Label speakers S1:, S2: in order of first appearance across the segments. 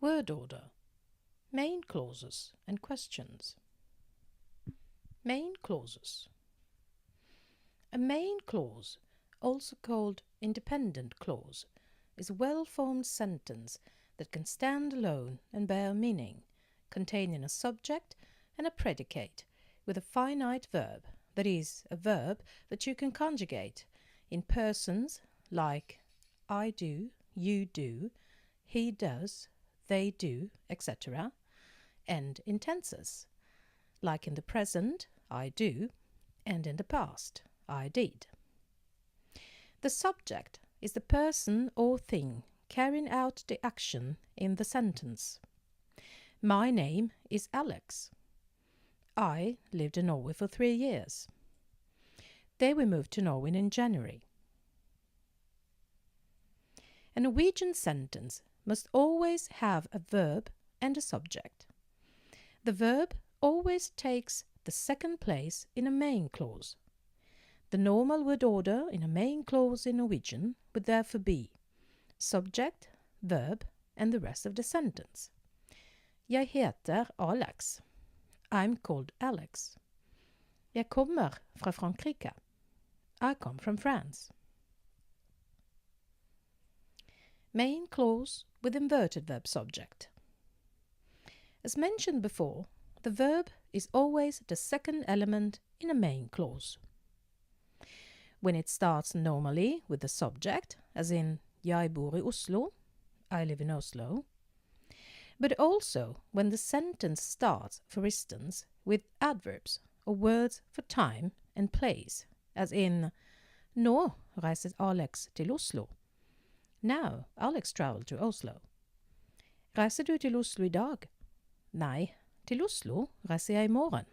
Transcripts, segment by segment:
S1: Word order. Main clauses and questions. Main clauses. A main clause, also called independent clause, is a well-formed sentence that can stand alone and bear meaning, containing a subject and a predicate with a finite verb, that is, a verb that you can conjugate in persons like I do, you do, he does, they do, etc., and in tenses, like in the present, I do, and in the past, I did. The subject is the person or thing carrying out the action in the sentence. My name is Alex. I lived in Norway for 3 years. There we moved to Norway in January. A Norwegian sentence must always have a verb and a subject. The verb always takes the second place in a main clause. The normal word order in a main clause in Norwegian would therefore be subject, verb, and the rest of the sentence. Jeg heter Alex. I'm called Alex. Jeg kommer fra Frankrike. I come from France. Main clause with inverted verb subject. As mentioned before, the verb is always the second element in a main clause. When it starts normally with the subject, as in Jeg bor i Oslo, I live in Oslo, but also when the sentence starts, for instance, with adverbs or words for time and place, as in Nå reiser Alex til Oslo. Now Alex traveled to Oslo. Reiser du til Oslo i dag? Nei, til Oslo reiser jeg i morgen.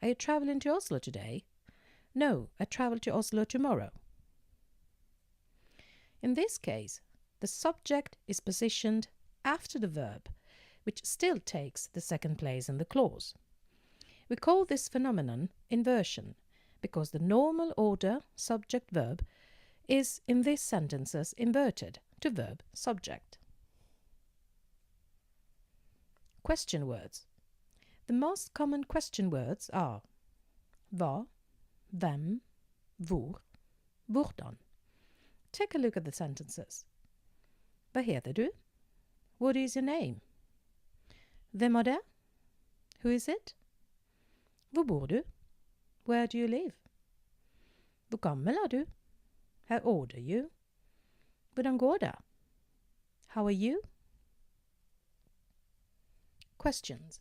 S1: Are you traveling to Oslo today? No, I travel to Oslo tomorrow. In this case, the subject is positioned after the verb, which still takes the second place in the clause. We call this phenomenon inversion, because the normal order subject-verb is in these sentences inverted to verb-subject. Question words. The most common question words are hva, hvem, hvor, hvordan. Take a look at the sentences. Hva heter du? What is your name? Hvem er det? Who is it? Hvor bor du? Where do you live? Hvor gammel er du? How old are you? Hvordan går det? How are you? Questions.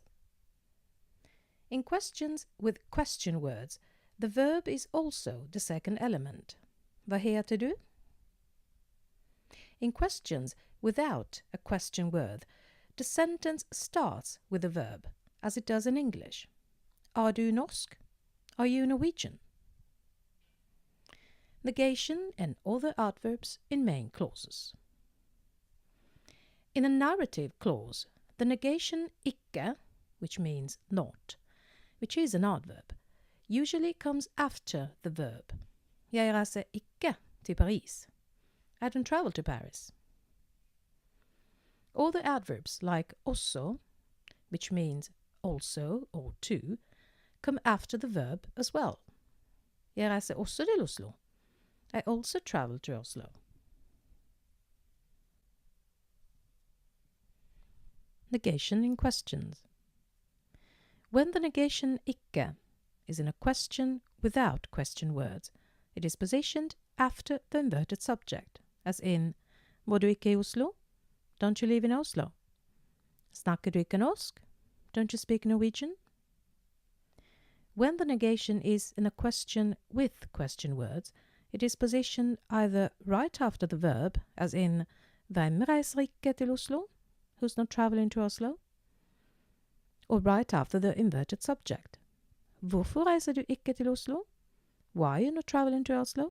S1: In questions with question words, the verb is also the second element. Hva heter du? In questions without a question word, the sentence starts with a verb, as it does in English. Er du norsk? Are you Norwegian? Negation and other adverbs in main clauses. In a narrative clause, the negation ikke, which means not, which is an adverb, usually comes after the verb. Jeg reiser ikke til Paris. I don't travel to Paris. All the adverbs like også, which means also or to, come after the verb as well. Jeg reiser også til Oslo. I also travel to Oslo. Negation in questions. When the negation ikke is in a question without question words, it is positioned after the inverted subject, as in Bor du ikke i Oslo? Don't you live in Oslo? Snakker du ikke norsk? Don't you speak Norwegian? When the negation is in a question with question words, it is positioned either right after the verb, as in Hvem reiser ikke til Oslo? Who's not traveling to Oslo? Or right after the inverted subject. Hvorfor reiser du ikke til Oslo? Why are you not traveling to Oslo?